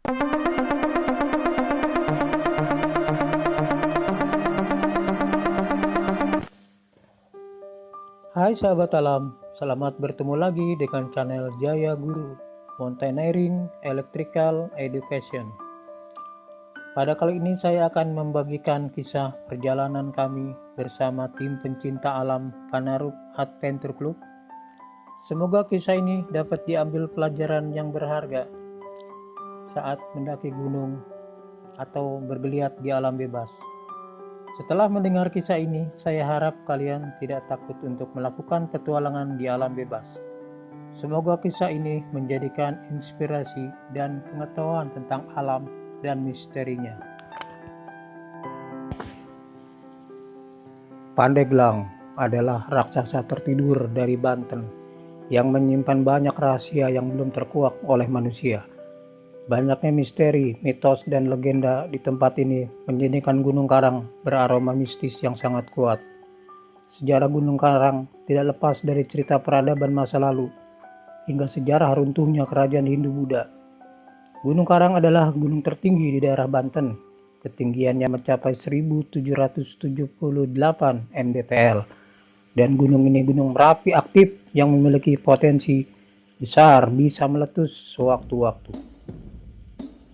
Hai sahabat alam, selamat bertemu lagi dengan channel Jaya Guru Mountaineering Electrical Education. Pada kali ini saya akan membagikan kisah perjalanan kami bersama tim pencinta alam Panarup Adventure Club. Semoga kisah ini dapat diambil pelajaran yang berharga saat mendaki gunung atau bergeliat di alam bebas. Setelah mendengar kisah ini, saya harap kalian tidak takut untuk melakukan petualangan di alam bebas. Semoga kisah ini menjadikan inspirasi dan pengetahuan tentang alam dan misterinya. Pandeglang adalah raksasa tertidur dari Banten yang menyimpan banyak rahasia yang belum terkuak oleh manusia. Banyaknya misteri, mitos, dan legenda di tempat ini menjadikan Gunung Karang beraroma mistis yang sangat kuat. Sejarah Gunung Karang tidak lepas dari cerita peradaban masa lalu, hingga sejarah runtuhnya kerajaan Hindu-Buddha. Gunung Karang adalah gunung tertinggi di daerah Banten. Ketinggiannya mencapai 1778 mdpl. Dan gunung ini gunung berapi aktif yang memiliki potensi besar bisa meletus sewaktu-waktu.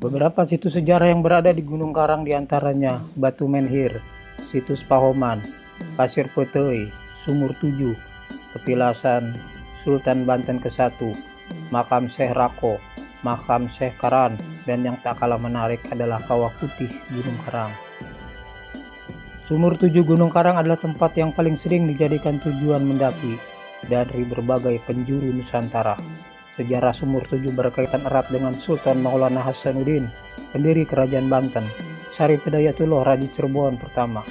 Beberapa situs sejarah yang berada di Gunung Karang diantaranya Batu Menhir, Situs Pahoman, Pasir Putih, Sumur Tujuh, Petilasan Sultan Banten ke-1, Makam Syekh Rako, Makam Syekh Karan, dan yang tak kalah menarik adalah Kawah Putih Gunung Karang. Sumur Tujuh Gunung Karang adalah tempat yang paling sering dijadikan tujuan mendaki dari berbagai penjuru Nusantara. Sejarah Sumur Tujuh berkaitan erat dengan Sultan Maulana Hasanuddin, pendiri Kerajaan Banten, Syarif Hidayatullah Raja Cirebon pertama.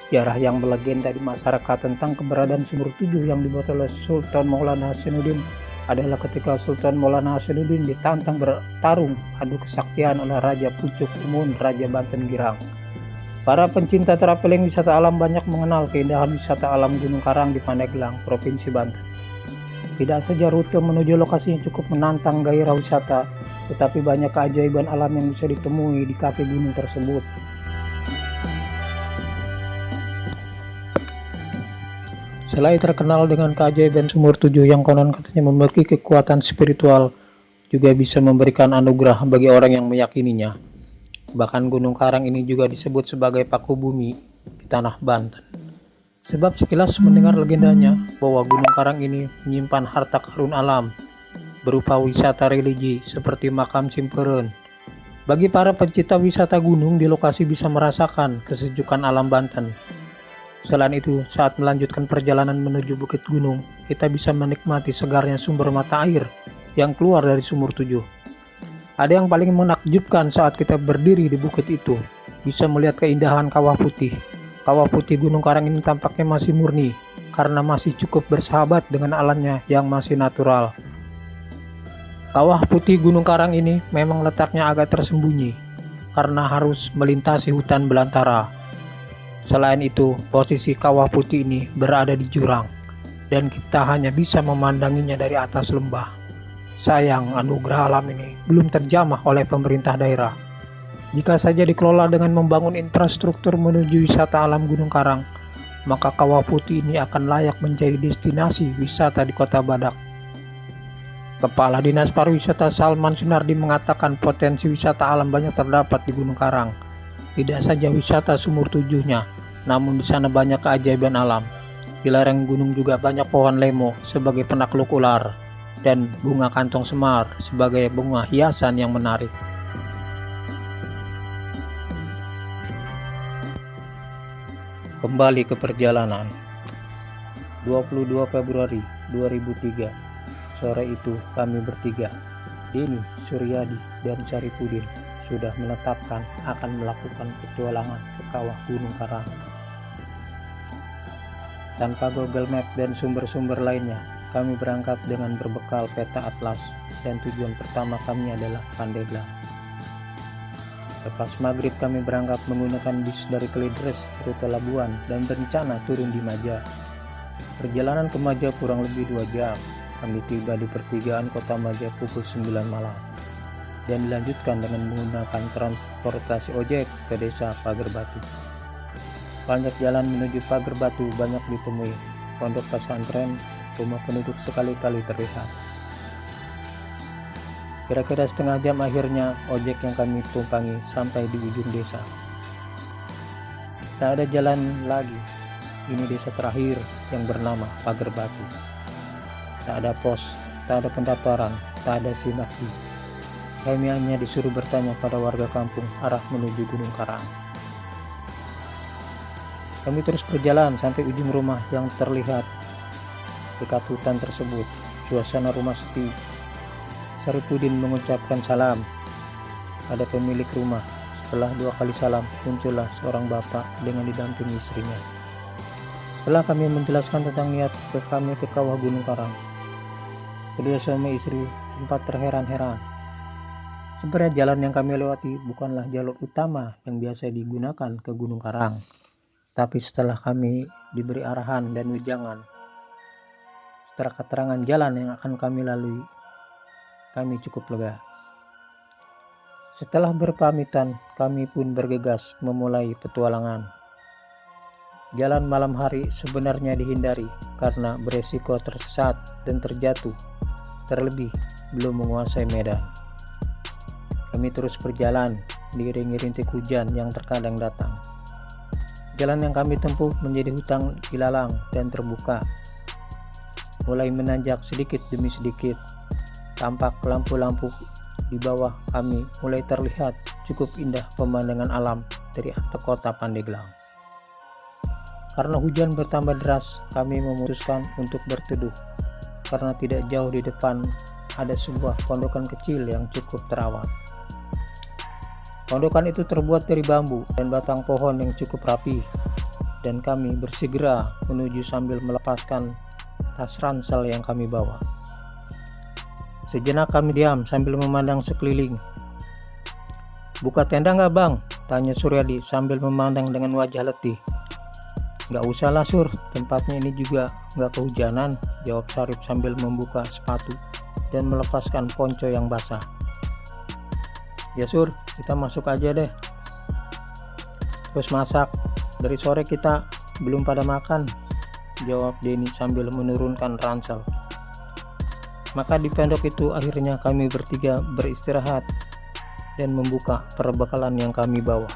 Sejarah yang melegenda di masyarakat tentang keberadaan Sumur Tujuh yang dibuat oleh Sultan Maulana Hasanuddin adalah ketika Sultan Maulana Hasanuddin ditantang bertarung adu kesaktian oleh Raja Pucuk Umun, Raja Banten Girang. Para pencinta traveling wisata alam banyak mengenal keindahan wisata alam Gunung Karang di Pandeglang, Provinsi Banten. Tidak saja rute menuju lokasinya cukup menantang gairah wisata, tetapi banyak keajaiban alam yang bisa ditemui di kaki gunung tersebut. Selain terkenal dengan keajaiban Sumur Tujuh yang konon katanya memiliki kekuatan spiritual, juga bisa memberikan anugerah bagi orang yang meyakininya. Bahkan Gunung Karang ini juga disebut sebagai paku bumi di tanah Banten. Sebab sekilas mendengar legendanya bahwa Gunung Karang ini menyimpan harta karun alam berupa wisata religi seperti makam Simperen. Bagi para pencinta wisata gunung di lokasi bisa merasakan kesejukan alam Banten. Selain itu, saat melanjutkan perjalanan menuju Bukit Gunung, kita bisa menikmati segarnya sumber mata air yang keluar dari Sumur Tujuh. Ada yang paling menakjubkan saat kita berdiri di bukit itu, bisa melihat keindahan Kawah Putih. Kawah Putih Gunung Karang ini tampaknya masih murni karena masih cukup bersahabat dengan alamnya yang masih natural. Kawah Putih Gunung Karang ini memang letaknya agak tersembunyi karena harus melintasi hutan belantara. Selain itu, posisi Kawah Putih ini berada di jurang dan kita hanya bisa memandanginya dari atas lembah. Sayang, anugerah alam ini belum terjamah oleh pemerintah daerah. Jika saja dikelola dengan membangun infrastruktur menuju wisata alam Gunung Karang, maka Kawah Putih ini akan layak menjadi destinasi wisata di Kota Badak. Kepala Dinas Pariwisata Salman Sunardi mengatakan potensi wisata alam banyak terdapat di Gunung Karang. Tidak saja wisata Sumur Tujuhnya, namun di sana banyak keajaiban alam. Di lereng gunung juga banyak pohon lemo sebagai penakluk ular dan bunga kantong semar sebagai bunga hiasan yang menarik. Kembali ke perjalanan. 22 Februari 2003. Sore itu kami bertiga, Denny, Suryadi, dan Syarifudin, sudah menetapkan akan melakukan petualangan ke kawah Gunung Karang. Tanpa Google Map dan sumber-sumber lainnya, kami berangkat dengan berbekal peta atlas dan tujuan pertama kami adalah Pandeglang. Lepas maghrib kami berangkat menggunakan bis dari Kalideres, rute Labuan, dan berencana turun di Maja. Perjalanan ke Maja kurang lebih 2 jam. Kami tiba di pertigaan kota Maja pukul 9 malam. dan dilanjutkan dengan menggunakan transportasi ojek ke desa Pagar Batu. Sepanjang jalan menuju Pagar Batu banyak ditemui pondok pesantren, rumah penduduk sekali-kali terlihat. Kira-kira setengah jam akhirnya ojek yang kami tumpangi sampai di ujung desa. Tak ada jalan lagi. Ini desa terakhir yang bernama Pagar Batu. Tak ada pos, tak ada pendaftaran, tak ada SIM-aksi. Kami hanya disuruh bertanya pada warga kampung arah menuju Gunung Karang. Kami terus berjalan sampai ujung rumah yang terlihat dekat hutan tersebut. Suasana rumah sepi. Saripudin mengucapkan salam pada pemilik rumah. Setelah 2 kali salam, muncullah seorang bapak dengan didampingi istrinya. Setelah kami menjelaskan tentang niat kami ke kawah Gunung Karang, kedua suami istri sempat terheran-heran. Sebenarnya jalan yang kami lewati bukanlah jalur utama yang biasa digunakan ke Gunung Karang. Tapi setelah kami diberi arahan dan wejangan, setelah keterangan jalan yang akan kami lalui, kami cukup lega. Setelah berpamitan, kami pun bergegas memulai petualangan. Jalan malam hari sebenarnya dihindari karena beresiko tersesat dan terjatuh, terlebih belum menguasai medan. Kami terus berjalan diiringi rintik hujan yang terkadang datang. Jalan yang kami tempuh menjadi hutan ilalang dan terbuka. Mulai menanjak sedikit demi sedikit, tampak lampu-lampu di bawah kami mulai terlihat. Cukup indah pemandangan alam dari atas kota Pandeglang. Karena hujan bertambah deras, kami memutuskan untuk berteduh. Karena tidak jauh di depan ada sebuah pondokan kecil yang cukup terawat. Pondokan itu terbuat dari bambu dan batang pohon yang cukup rapi, dan kami bersegera menuju sambil melepaskan tas ransel yang kami bawa. Sejenak kami diam sambil memandang sekeliling. "Buka tenda nggak bang?" tanya Suryadi sambil memandang dengan wajah letih. "Nggak usah lah Sur, tempatnya ini juga nggak kehujanan," jawab Sarip sambil membuka sepatu dan melepaskan ponco yang basah. "Ya Sur, kita masuk aja deh. Terus masak, dari sore kita belum pada makan," jawab Denny sambil menurunkan ransel. Maka di pondok itu akhirnya kami bertiga beristirahat dan membuka perbekalan yang kami bawa.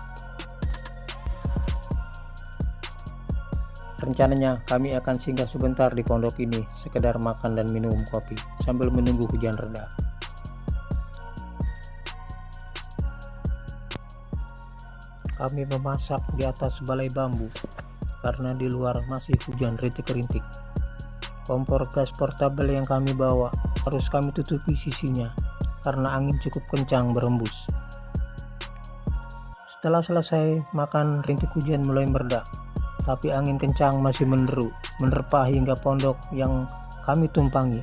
Rencananya kami akan singgah sebentar di pondok ini, sekedar makan dan minum kopi sambil menunggu hujan reda. Kami memasak di atas balai bambu karena di luar masih hujan rintik-rintik. Kompor gas portabel yang kami bawa harus kami tutupi sisinya karena angin cukup kencang berembus. Setelah selesai makan, rintik hujan mulai mereda, tapi angin kencang masih menerpa hingga pondok yang kami tumpangi.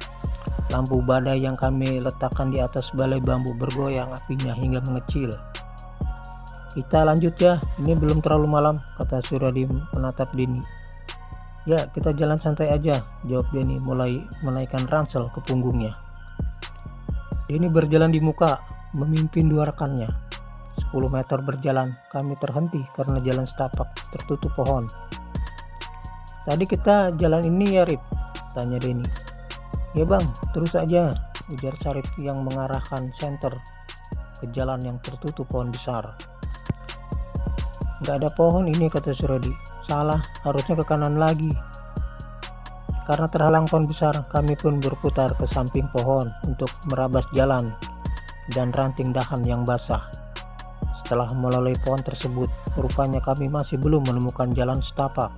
Lampu badai yang kami letakkan di atas balai bambu bergoyang apinya hingga mengecil. "Kita lanjut ya, ini belum terlalu malam," kata Suryadi menatap Denny. "Ya, kita jalan santai aja," jawab Denny mulai menaikkan ransel ke punggungnya. Denny berjalan di muka, memimpin 2 rekannya. 10 meter berjalan, kami terhenti karena jalan setapak tertutup pohon. "Tadi kita jalan ini ya Rip?" tanya Denny. "Ya bang, terus aja," ujar Sarip yang mengarahkan senter ke jalan yang tertutup pohon besar. "Nggak ada pohon ini," kata Suryadi. "Salah, harusnya ke kanan lagi." Karena terhalang pohon besar, kami pun berputar ke samping pohon untuk merabas jalan dan ranting dahan yang basah. Setelah melalui pohon tersebut, rupanya kami masih belum menemukan jalan setapak.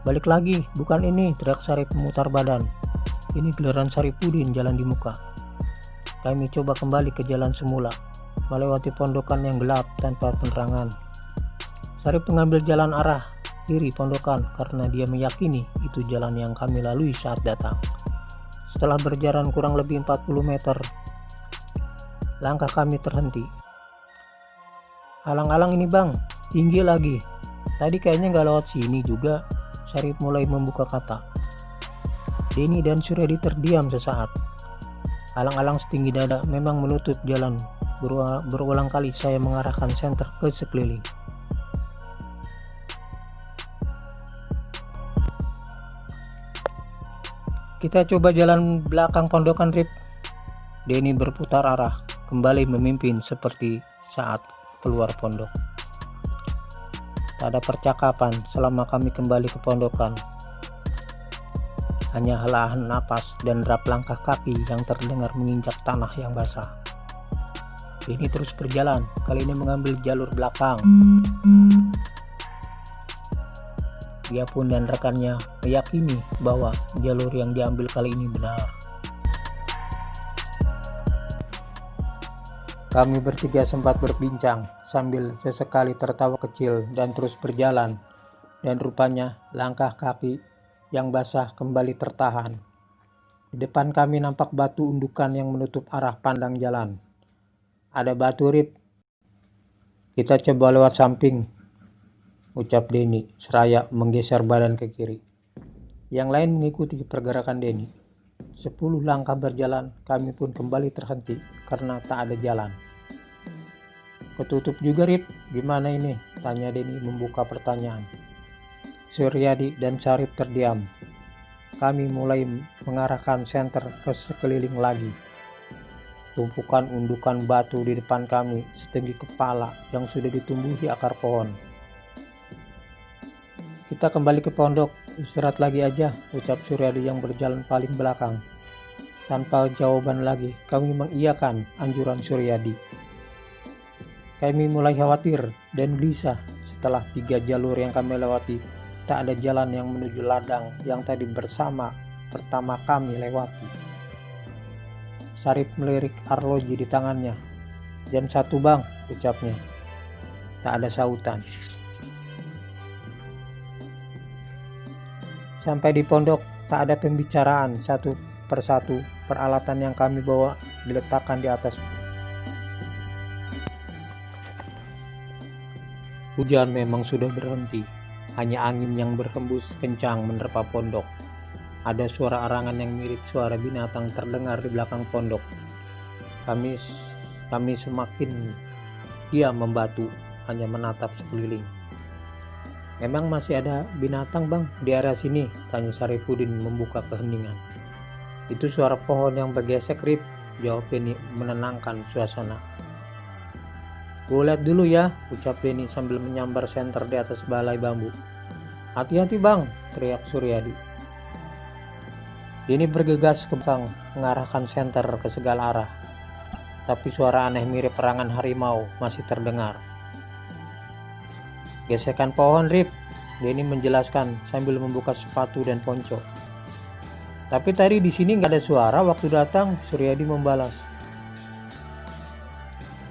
"Balik lagi, bukan ini," teriak Sarip memutar badan. Ini giliran Saripudin jalan di muka. Kami coba kembali ke jalan semula, melewati pondokan yang gelap tanpa penerangan. Sarip mengambil jalan arah kiri pondokan karena dia meyakini itu jalan yang kami lalui saat datang. Setelah berjalan kurang lebih 40 meter, langkah kami terhenti. "Alang-alang ini bang, tinggi lagi. Tadi kayaknya nggak lewat sini juga," Sarip mulai membuka kata. Denny dan Suryadi terdiam sesaat. Alang-alang setinggi dada memang menutup jalan. Berulang kali saya mengarahkan senter ke sekeliling. Kita coba jalan belakang pondokan, Rip. Denny berputar arah, kembali memimpin seperti saat keluar pondok. Tak ada percakapan selama kami kembali ke pondokan. Hanya helahan napas dan derap langkah kaki yang terdengar menginjak tanah yang basah. Denny terus berjalan, kali ini mengambil jalur belakang. Dia pun dan rekannya meyakini bahwa jalur yang diambil kali ini benar. Kami bertiga sempat berbincang sambil sesekali tertawa kecil dan terus berjalan. Dan rupanya langkah kaki yang basah kembali tertahan. Di depan kami nampak batu undukan yang menutup arah pandang jalan. Ada batu, Rip. Kita coba lewat samping, ucap Denny seraya menggeser badan ke kiri. Yang lain mengikuti pergerakan Denny. 10 langkah berjalan, kami pun kembali terhenti karena tak ada jalan. Ketutup juga, Rip. Gimana ini? Tanya Denny membuka pertanyaan. Suryadi dan Syarif terdiam. Kami mulai mengarahkan senter ke sekeliling lagi. Tumpukan undukan batu di depan kami setinggi kepala yang sudah ditumbuhi akar pohon. Kita kembali ke pondok, istirahat lagi aja, ucap Suryadi yang berjalan paling belakang. Tanpa jawaban lagi, kami mengiyakan anjuran Suryadi. Kami mulai khawatir dan gelisah setelah 3 jalur yang kami lewati. Tak ada jalan yang menuju ladang yang tadi pertama kami lewati. Syarif melirik arloji di tangannya. Jam 1 bang, ucapnya. Tak ada sautan. Sampai di pondok, tak ada pembicaraan. Satu persatu peralatan yang kami bawa diletakkan di atas. Hujan memang sudah berhenti. Hanya angin yang berhembus kencang menerpa pondok. Ada suara arangan yang mirip suara binatang terdengar di belakang pondok. Kami semakin diam membatu, hanya menatap sekeliling. Memang masih ada binatang bang di area sini? Tanya Saripudin membuka keheningan. Itu suara pohon yang bergesek, Rip, jawab Denny menenangkan suasana. Gue lihat dulu ya, ucap Denny sambil menyambar senter di atas balai bambu. Hati-hati bang, teriak Suryadi. Denny bergegas ke belakang, mengarahkan senter ke segala arah. Tapi suara aneh mirip perangan harimau masih terdengar. Gesekan pohon, Rip, Denny menjelaskan sambil membuka sepatu dan ponco. Tapi tadi di sini nggak ada suara waktu datang, Suryadi membalas.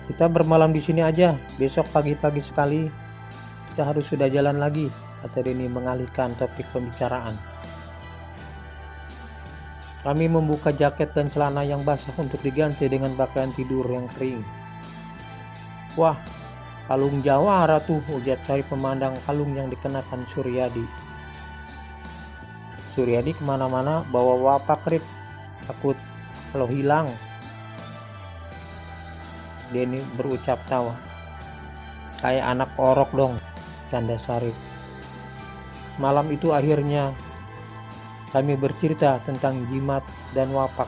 Kita bermalam di sini aja, besok pagi-pagi sekali kita harus sudah jalan lagi, kata Denny mengalihkan topik pembicaraan. Kami membuka jaket dan celana yang basah untuk diganti dengan pakaian tidur yang kering. Wah, kalung jawara tuh, ujar Syarif memandang kalung yang dikenakan Suryadi. Suryadi kemana-mana bawa wapak, Rip, takut kalau hilang. Denny berucap tawa. Kayak anak orok dong, canda Syarif. Malam itu akhirnya kami bercerita tentang jimat dan wapak.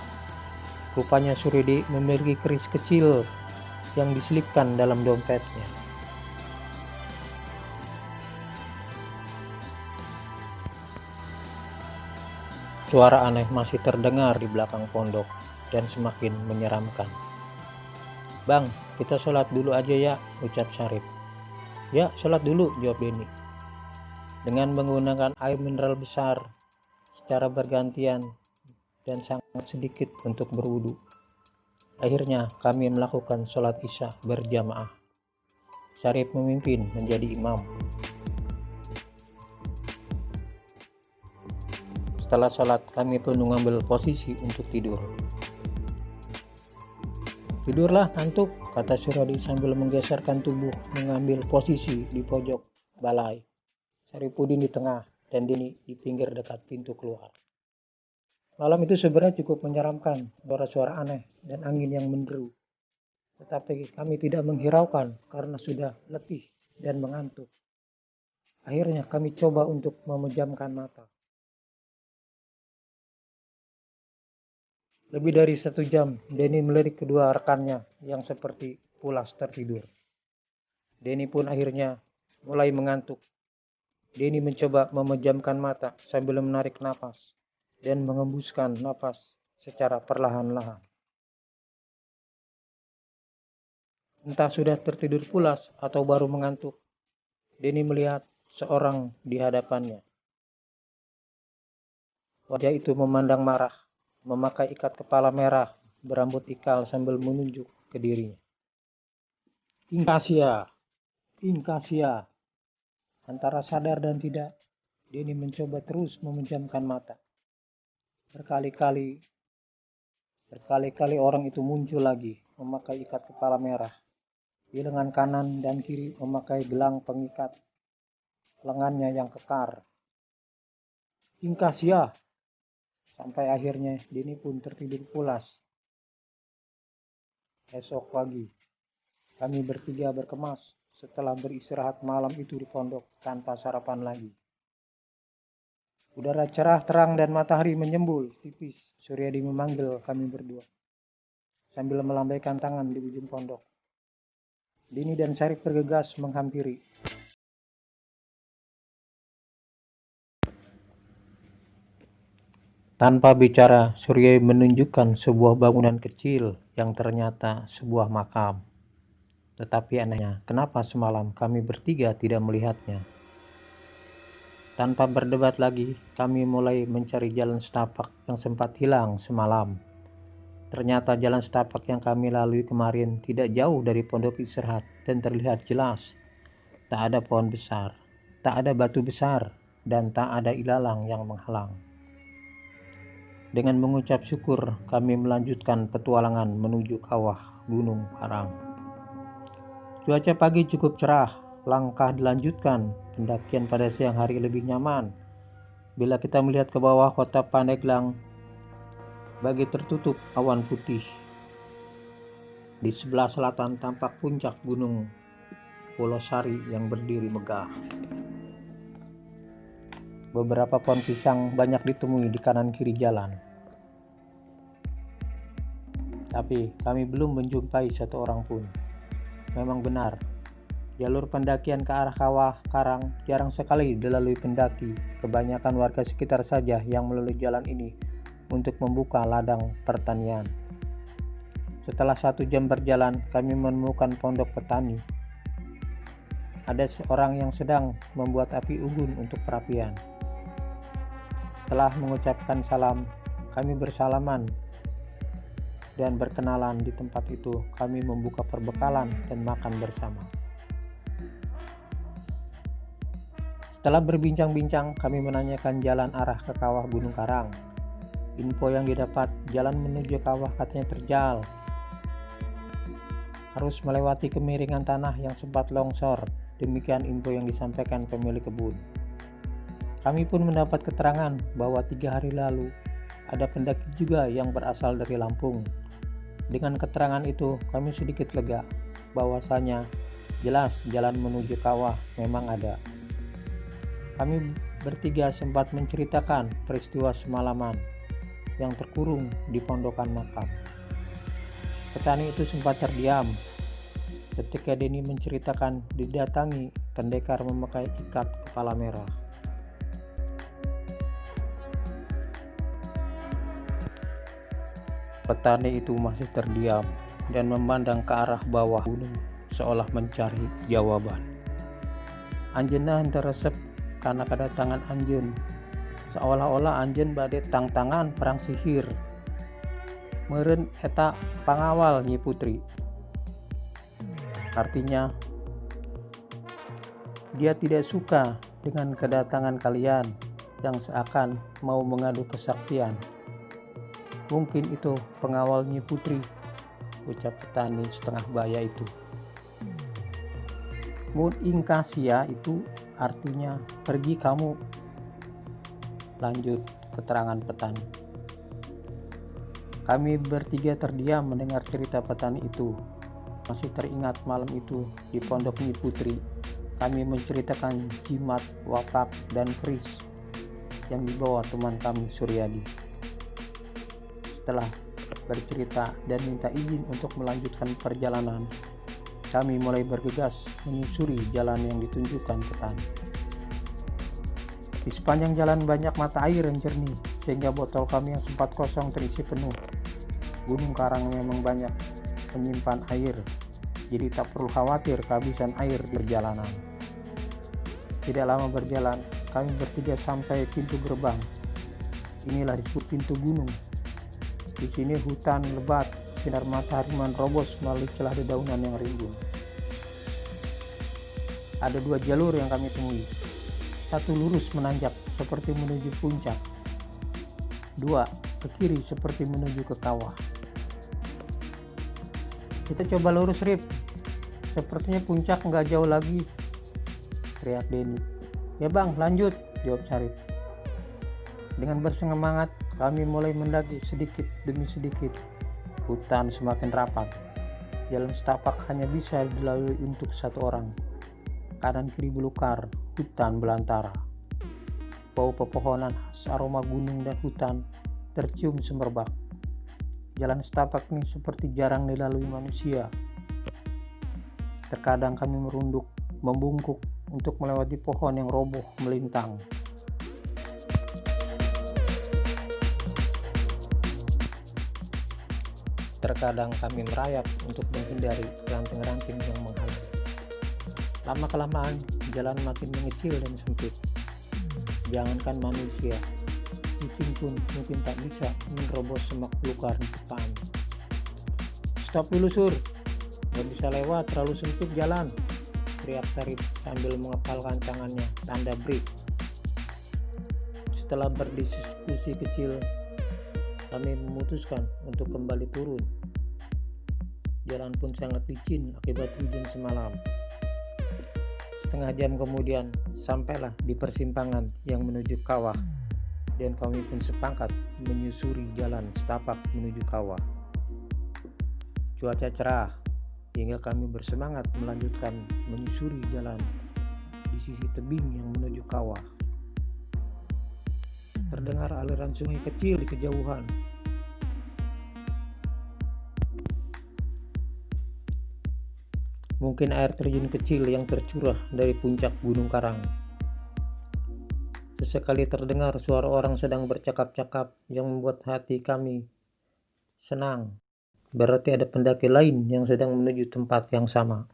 Rupanya Suryadi memiliki keris kecil yang diselipkan dalam dompetnya. Suara aneh masih terdengar di belakang pondok dan semakin menyeramkan. Bang, kita sholat dulu aja ya, ucap Syarif. Ya, sholat dulu, jawab Denny. Dengan menggunakan air mineral besar secara bergantian dan sangat sedikit untuk berwudu. Akhirnya kami melakukan sholat isya berjamaah. Syarif memimpin menjadi imam. Setelah sholat kami pun mengambil posisi untuk tidur. Tidurlah ngantuk, kata Suryadi sambil menggeserkan tubuh mengambil posisi di pojok balai. Saripudin di tengah dan Denny di pinggir dekat pintu keluar. Malam itu sebenarnya cukup menyeramkan, suara-suara aneh dan angin yang menderu. Tetapi kami tidak menghiraukan karena sudah letih dan mengantuk. Akhirnya kami coba untuk memejamkan mata. Lebih dari 1 jam, Denny melirik kedua rekannya yang seperti pulas tertidur. Denny pun akhirnya mulai mengantuk. Denny mencoba memejamkan mata sambil menarik napas dan mengembuskan napas secara perlahan-lahan. Entah sudah tertidur pulas atau baru mengantuk, Denny melihat seorang di hadapannya. Wajah itu memandang marah, memakai ikat kepala merah, berambut ikal sambil menunjuk ke dirinya. Inkasia, Inkasia. Antara sadar dan tidak, Denny mencoba terus memejamkan mata. Berkali-kali, berkali-kali orang itu muncul lagi, memakai ikat kepala merah. Di lengan kanan dan kiri memakai gelang pengikat lengannya yang kekar. Inkasia. Sampai akhirnya Denny pun tertidur pulas. Esok pagi, kami bertiga berkemas setelah beristirahat malam itu di pondok tanpa sarapan lagi. Udara cerah terang dan matahari menyembul tipis. Suryadi memanggil kami berdua sambil melambaikan tangan di ujung pondok. Denny dan Syarif bergegas menghampiri. Tanpa bicara, Surya menunjukkan sebuah bangunan kecil yang ternyata sebuah makam. Tetapi anehnya, kenapa semalam kami bertiga tidak melihatnya? Tanpa berdebat lagi, kami mulai mencari jalan setapak yang sempat hilang semalam. Ternyata jalan setapak yang kami lalui kemarin tidak jauh dari pondok istirahat dan terlihat jelas. Tak ada pohon besar, tak ada batu besar, dan tak ada ilalang yang menghalang. Dengan mengucap syukur, kami melanjutkan petualangan menuju kawah Gunung Karang. Cuaca pagi cukup cerah, langkah dilanjutkan. Pendakian pada siang hari lebih nyaman. Bila kita melihat ke bawah kota Pandeglang, bagi tertutup awan putih. Di sebelah selatan tampak puncak Gunung Polosari yang berdiri megah. Beberapa pohon pisang banyak ditemui di kanan kiri jalan. Tapi kami belum menjumpai satu orang pun. Memang benar, jalur pendakian ke arah kawah Karang jarang sekali dilalui pendaki. Kebanyakan warga sekitar saja yang melalui jalan ini untuk membuka ladang pertanian. Setelah 1 jam berjalan, kami menemukan pondok petani. Ada seorang yang sedang membuat api unggun untuk perapian. Setelah mengucapkan salam, kami bersalaman dan berkenalan. Di tempat itu kami membuka perbekalan dan makan bersama. Setelah berbincang-bincang, kami menanyakan jalan arah ke kawah Gunung Karang. Info yang didapat, jalan menuju kawah katanya terjal. Harus melewati kemiringan tanah yang sempat longsor. Demikian info yang disampaikan pemilik kebun. Kami pun mendapat keterangan bahwa 3 hari lalu ada pendaki juga yang berasal dari Lampung. Dengan keterangan itu, kami sedikit lega bahwasanya jelas jalan menuju kawah memang ada. Kami bertiga sempat menceritakan peristiwa semalaman yang terkurung di pondokan makam. Petani itu sempat terdiam ketika Denny menceritakan didatangi pendekar memakai ikat kepala merah. Petani itu masih terdiam dan memandang ke arah bawah gunung seolah mencari jawaban. Anjeunna henteu resep karena kedatangan anjeun, seolah-olah anjeun bade tangtangan perang sihir. Meureun eta pangawal Nyi Putri. Artinya dia tidak suka dengan kedatangan kalian yang seakan mau mengadu kesaktian. Mungkin itu pengawal Nyi Putri, ucap petani setengah baya itu. Mun ingkasia itu artinya pergi kamu, lanjut keterangan petani. Kami bertiga terdiam mendengar cerita petani itu. Masih teringat malam itu di Pondok Nyi Putri, kami menceritakan jimat, wapak, dan keris yang dibawa teman kami Suryadi. Setelah bercerita dan minta izin untuk melanjutkan perjalanan, kami mulai bergegas menyusuri jalan yang ditunjukkan petani. Di sepanjang jalan banyak mata air yang jernih, sehingga botol kami yang sempat kosong terisi penuh. Gunung Karang memang banyak menyimpan air, jadi tak perlu khawatir kehabisan air di perjalanan. Tidak lama berjalan, kami bertiga sampai pintu gerbang. Inilah disebut pintu gunung. Di sini hutan lebat, sinar matahari menerobos melalui celah dedaunan yang rimbun. Ada 2 jalur yang kami temui. Satu lurus menanjak seperti menuju puncak. 2 ke kiri seperti menuju ke kawah. Kita coba lurus, Rip. Sepertinya puncak nggak jauh lagi, teriak Denny. Ya bang, lanjut, jawab Syarif. Dengan bersemangat, kami mulai mendaki sedikit demi sedikit. Hutan semakin rapat. Jalan setapak hanya bisa dilalui untuk 1 orang. Kanan kiri belukar, hutan belantara. Bau pepohonan khas aroma gunung dan hutan tercium semerbak. Jalan setapak ini seperti jarang dilalui manusia. Terkadang kami merunduk, membungkuk untuk melewati pohon yang roboh melintang. Terkadang kami merayap untuk menghindari ranting-ranting yang menghalangi. Lama-kelamaan, jalan makin mengecil dan sempit. Jangankan manusia, kucing pun mungkin tak bisa menerobos semak belukar di depan. Stop dulu, Sur. Gak bisa lewat, terlalu sempit jalan, teriak Syarif sambil mengepalkan tangannya, tanda break. Setelah berdiskusi kecil, kami memutuskan untuk kembali turun. Jalan pun sangat licin akibat hujan semalam. Setengah jam kemudian, sampailah di persimpangan yang menuju kawah, dan kami pun sepakat menyusuri jalan setapak menuju kawah. Cuaca cerah, hingga kami bersemangat melanjutkan menyusuri jalan di sisi tebing yang menuju kawah. Terdengar aliran sungai kecil di kejauhan. Mungkin air terjun kecil yang tercurah dari puncak Gunung Karang. Sesekali terdengar suara orang sedang bercakap-cakap yang membuat hati kami senang. Berarti ada pendaki lain yang sedang menuju tempat yang sama.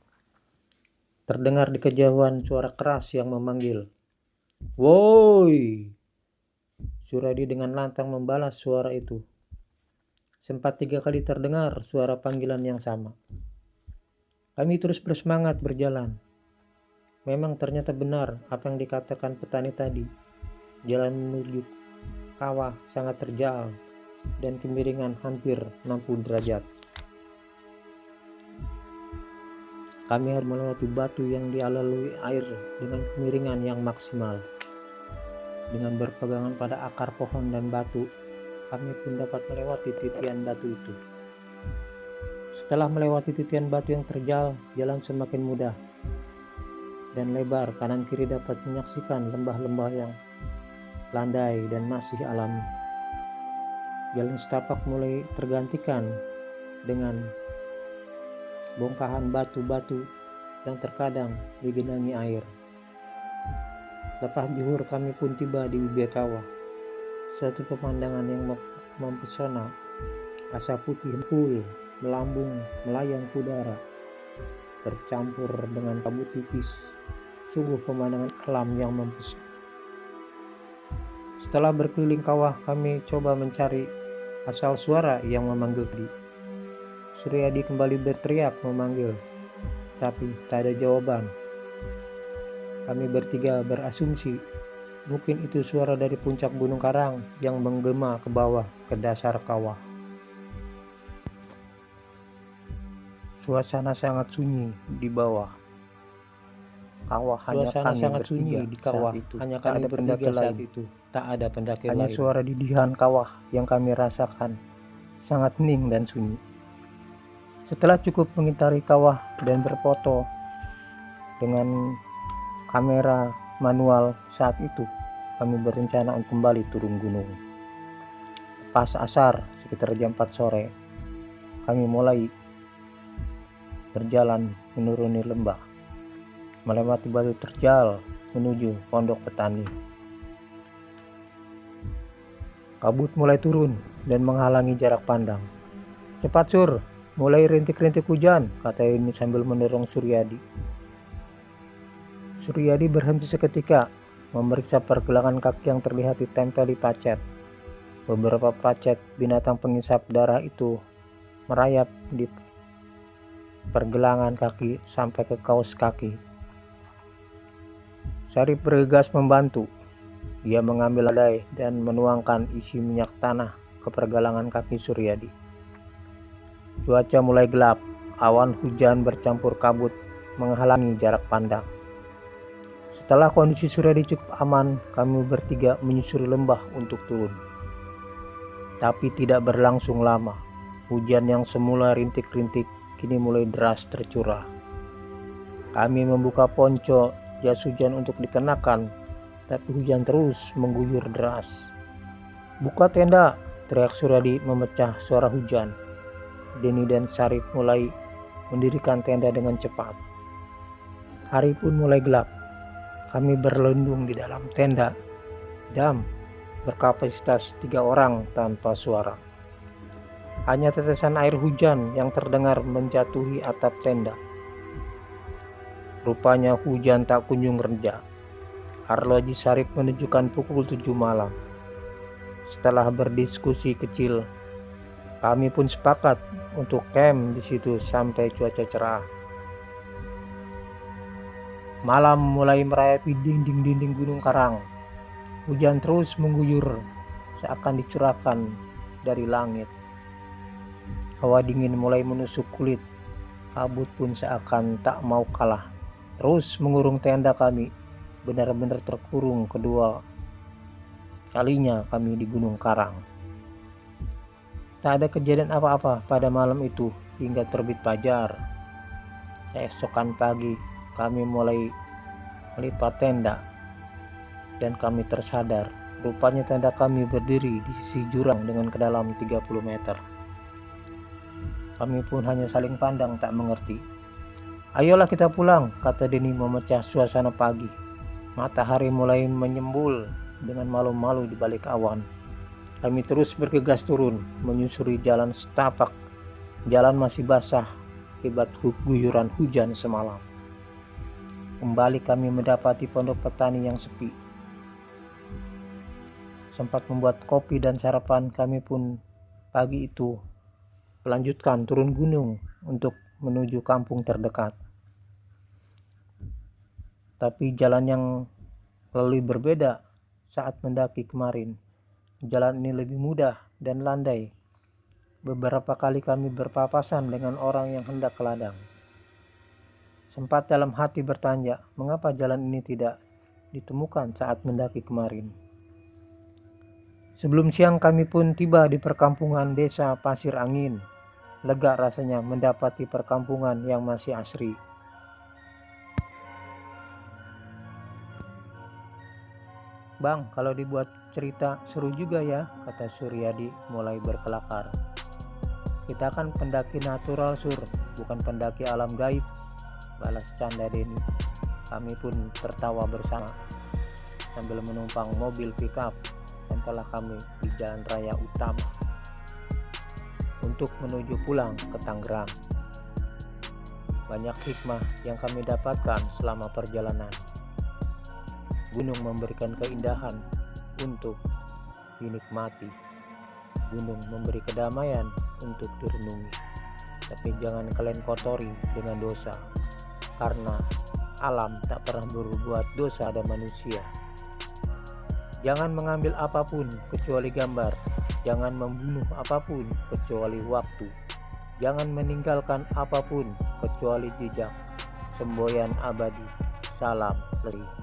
Terdengar di kejauhan suara keras yang memanggil. Woi! Suryadi dengan lantang membalas suara itu. Sempat 3 kali terdengar suara panggilan yang sama. Kami terus bersemangat berjalan. Memang ternyata benar apa yang dikatakan petani tadi. Jalan menuju kawah sangat terjal dan kemiringan hampir 60 derajat. Kami harus melewati batu yang dilalui air dengan kemiringan yang maksimal. Dengan berpegangan pada akar pohon dan batu, kami pun dapat melewati titian batu itu. Setelah melewati titian batu yang terjal, jalan semakin mudah dan lebar. Kanan kiri dapat menyaksikan lembah-lembah yang landai dan masih alami. Jalan setapak mulai tergantikan dengan bongkahan batu-batu yang terkadang digenangi air. Lepas zuhur kami pun tiba di bibir kawah. Suatu pemandangan yang mempesona. Asap putih empul melambung melayang ke udara, bercampur dengan kabut tipis. Sungguh pemandangan alam yang mempesona. Setelah berkeliling kawah, kami coba mencari asal suara yang memanggil tadi. Suryadi kembali berteriak memanggil, tapi tak ada jawaban. Kami bertiga berasumsi mungkin itu suara dari puncak Gunung Karang yang menggema ke bawah ke dasar kawah. Suasana sangat sunyi di bawah kawah. Suasana sangat sunyi di kawah. Hanya kami bertiga saat itu. Tak ada pendaki lain. Hanya suara didihan kawah yang kami rasakan sangat hening dan sunyi. Setelah cukup mengitari kawah dan berfoto dengan kamera manual saat itu, kami berencana untuk kembali turun gunung. Pas asar sekitar jam 4 sore, kami mulai berjalan menuruni lembah, melewati batu terjal menuju pondok petani. Kabut mulai turun dan menghalangi jarak pandang. "Cepat Sur, mulai rintik-rintik hujan," kata Yuni sambil mendorong Suryadi. Suryadi berhenti seketika, memeriksa pergelangan kaki yang terlihat ditempel di pacet. Beberapa pacet binatang pengisap darah itu merayap di pergelangan kaki sampai ke kaos kaki. Sarip bergegas membantu. Dia mengambil ladai dan menuangkan isi minyak tanah ke pergelangan kaki Suryadi. Cuaca mulai gelap, awan hujan bercampur kabut menghalangi jarak pandang. Setelah kondisi Suryadi cukup aman, kami bertiga menyusuri lembah untuk turun. Tapi tidak berlangsung lama. Hujan yang semula rintik-rintik kini mulai deras tercurah. Kami membuka ponco jas hujan untuk dikenakan, tapi hujan terus mengguyur deras. "Buka tenda!" teriak Suryadi memecah suara hujan. Denny dan Sarip mulai mendirikan tenda dengan cepat. Hari pun mulai gelap. Kami berlindung di dalam tenda dam berkapasitas 3 orang tanpa suara. Hanya tetesan air hujan yang terdengar menjatuhi atap tenda. Rupanya hujan tak kunjung reda. Arloji Sarip menunjukkan pukul 7 malam. Setelah berdiskusi kecil, kami pun sepakat untuk camp di situ sampai cuaca cerah. Malam mulai merayapi dinding-dinding Gunung Karang. Hujan terus mengguyur seakan dicurahkan dari langit. Hawa dingin mulai menusuk kulit. Kabut pun seakan tak mau kalah, terus mengurung tenda kami. Benar-benar terkurung kedua kalinya kami di Gunung Karang. Tak ada kejadian apa-apa pada malam itu hingga terbit fajar. Keesokan pagi kami mulai melipat tenda dan kami tersadar. Rupanya tenda kami berdiri di sisi jurang dengan kedalaman 30 meter. Kami pun hanya saling pandang tak mengerti. "Ayolah kita pulang," kata Denny memecah suasana pagi. Matahari mulai menyembul dengan malu-malu di balik awan. Kami terus bergegas turun, menyusuri jalan setapak. Jalan masih basah akibat guyuran hujan semalam. Kembali kami mendapati pondok petani yang sepi. Sempat membuat kopi dan sarapan, kami pun pagi itu melanjutkan turun gunung untuk menuju kampung terdekat. Tapi jalan yang lalu berbeda saat mendaki kemarin. Jalan ini lebih mudah dan landai. Beberapa kali kami berpapasan dengan orang yang hendak ke ladang. Sempat dalam hati bertanya, mengapa jalan ini tidak ditemukan saat mendaki kemarin. Sebelum siang kami pun tiba di perkampungan desa Pasir Angin. Lega rasanya mendapati perkampungan yang masih asri. "Bang, kalau dibuat cerita seru juga ya," kata Suryadi mulai berkelakar. "Kita kan pendaki natural Sur, bukan pendaki alam gaib," balas canda Denny. Kami pun tertawa bersama sambil menumpang mobil pickup. Sampailah kami di jalan raya utama untuk menuju pulang ke Tangerang. Banyak hikmah yang kami dapatkan selama perjalanan. Gunung memberikan keindahan untuk dinikmati. Gunung memberi kedamaian untuk direnungi. Tapi jangan kalian kotori dengan dosa, karena alam tak pernah berbuat dosa ada manusia. Jangan mengambil apapun kecuali gambar. Jangan membunuh apapun kecuali waktu. Jangan meninggalkan apapun kecuali jejak. Semboyan abadi. Salam Leri.